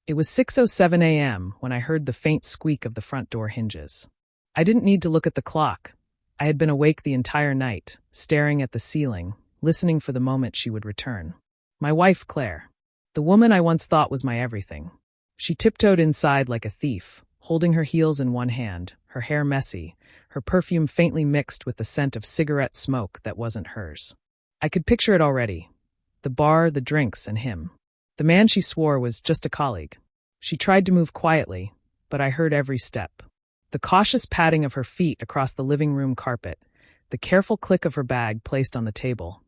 It was 6:07 a.m. when I heard the faint squeak of the front door hinges. I didn't need to look at the clock. I had been awake the entire night, staring at the ceiling, listening for the moment she would return. My wife, Claire. The woman I once thought was my everything. She tiptoed inside like a thief, holding her heels in one hand, her hair messy, her perfume faintly mixed with the scent of cigarette smoke that wasn't hers. I could picture it already. The bar, the drinks, and him. The man she swore was just a colleague. She tried to move quietly, but I heard every step. The cautious patting of her feet across the living room carpet, the careful click of her bag placed on the table,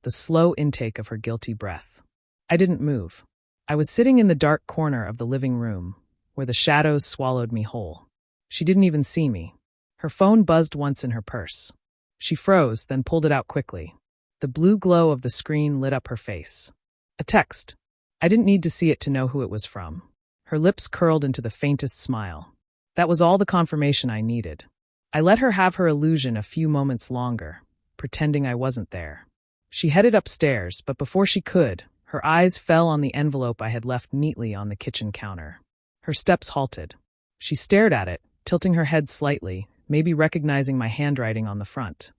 the slow intake of her guilty breath. I didn't move. I was sitting in the dark corner of the living room, where the shadows swallowed me whole. She didn't even see me. Her phone buzzed once in her purse. She froze, then pulled it out quickly. The blue glow of the screen lit up her face. A text. I didn't need to see it to know who it was from. Her lips curled into the faintest smile. That was all the confirmation I needed. I let her have her illusion a few moments longer, pretending I wasn't there. She headed upstairs, but before she could, her eyes fell on the envelope I had left neatly on the kitchen counter. Her steps halted. She stared at it, tilting her head slightly, maybe recognizing my handwriting on the front.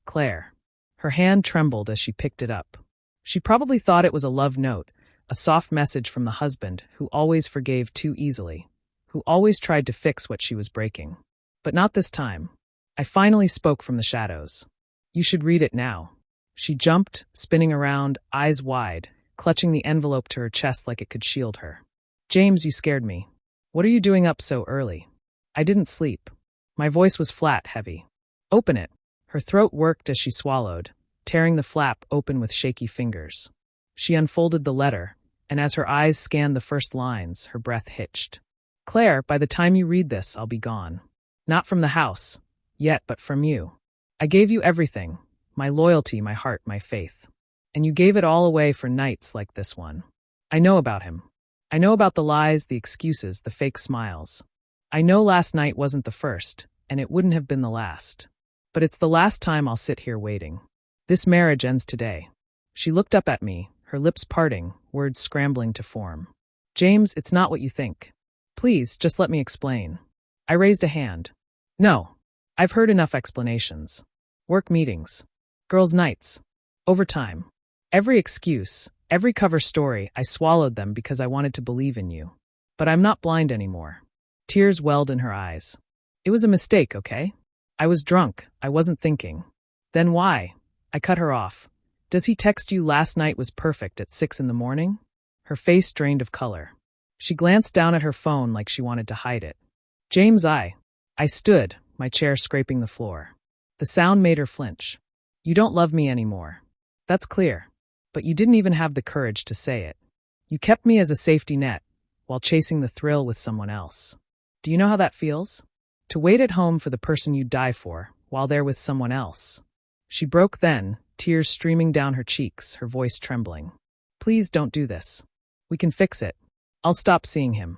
Claire. Her hand trembled as she picked it up. She probably thought it was a love note, a soft message from the husband who always forgave too easily, who always tried to fix what she was breaking. But not this time. I finally spoke from the shadows. You should read it now. She jumped, spinning around, eyes wide, clutching the envelope to her chest like it could shield her. James, you scared me. What are you doing up so early? I didn't sleep. My voice was flat, heavy. Open it. Her throat worked as she swallowed, tearing the flap open with shaky fingers. She unfolded the letter, and as her eyes scanned the first lines, her breath hitched. Claire, by the time you read this, I'll be gone. Not from the house, yet, but from you. I gave you everything, my loyalty, my heart, my faith. And you gave it all away for nights like this one. I know about him. I know about the lies, the excuses, the fake smiles. I know last night wasn't the first, and it wouldn't have been the last. But it's the last time I'll sit here waiting. This marriage ends today. She looked up at me, her lips parting, words scrambling to form. James, it's not what you think. Please, just let me explain. I raised a hand. No. I've heard enough explanations. Work meetings. Girls' nights. Overtime. Every excuse, every cover story, I swallowed them because I wanted to believe in you. But I'm not blind anymore. Tears welled in her eyes. It was a mistake, okay? I was drunk. I wasn't thinking. Then why? I cut her off. Does he text you last night was perfect at 6 a.m? Her face drained of color. She glanced down at her phone like she wanted to hide it. James, I stood, my chair scraping the floor. The sound made her flinch. You don't love me anymore. That's clear. But you didn't even have the courage to say it. You kept me as a safety net, while chasing the thrill with someone else. Do you know how that feels? To wait at home for the person you die for, while they're with someone else. She broke then, tears streaming down her cheeks, her voice trembling. Please don't do this. We can fix it. I'll stop seeing him.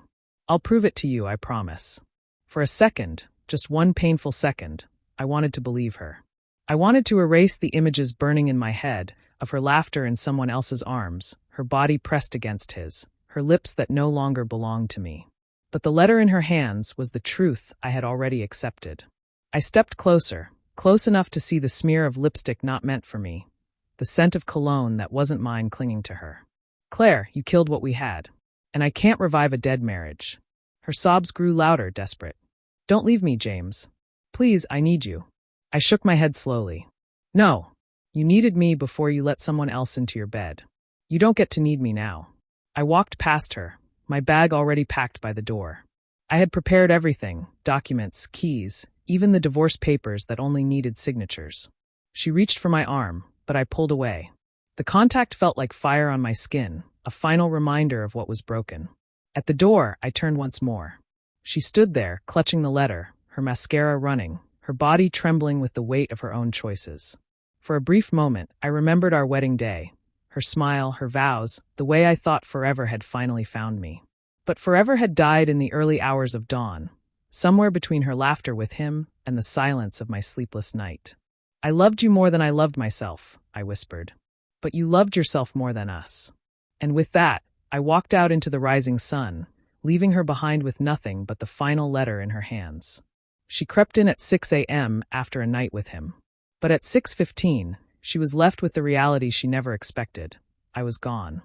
I'll prove it to you, I promise. For a second, just one painful second, I wanted to believe her. I wanted to erase the images burning in my head of her laughter in someone else's arms, her body pressed against his, her lips that no longer belonged to me. But the letter in her hands was the truth I had already accepted. I stepped closer, close enough to see the smear of lipstick not meant for me, the scent of cologne that wasn't mine clinging to her. Claire, you killed what we had, and I can't revive a dead marriage. Her sobs grew louder, desperate. Don't leave me, James. Please, I need you. I shook my head slowly. No, you needed me before you let someone else into your bed. You don't get to need me now. I walked past her, my bag already packed by the door. I had prepared everything, documents, keys, even the divorce papers that only needed signatures. She reached for my arm, but I pulled away. The contact felt like fire on my skin, a final reminder of what was broken. At the door, I turned once more. She stood there, clutching the letter, her mascara running, her body trembling with the weight of her own choices. For a brief moment, I remembered our wedding day, her smile, her vows, the way I thought forever had finally found me. But forever had died in the early hours of dawn, somewhere between her laughter with him and the silence of my sleepless night. I loved you more than I loved myself, I whispered. But you loved yourself more than us. And with that, I walked out into the rising sun, leaving her behind with nothing but the final letter in her hands. She crept in at 6 a.m. after a night with him. But at 6:15, she was left with the reality she never expected. I was gone.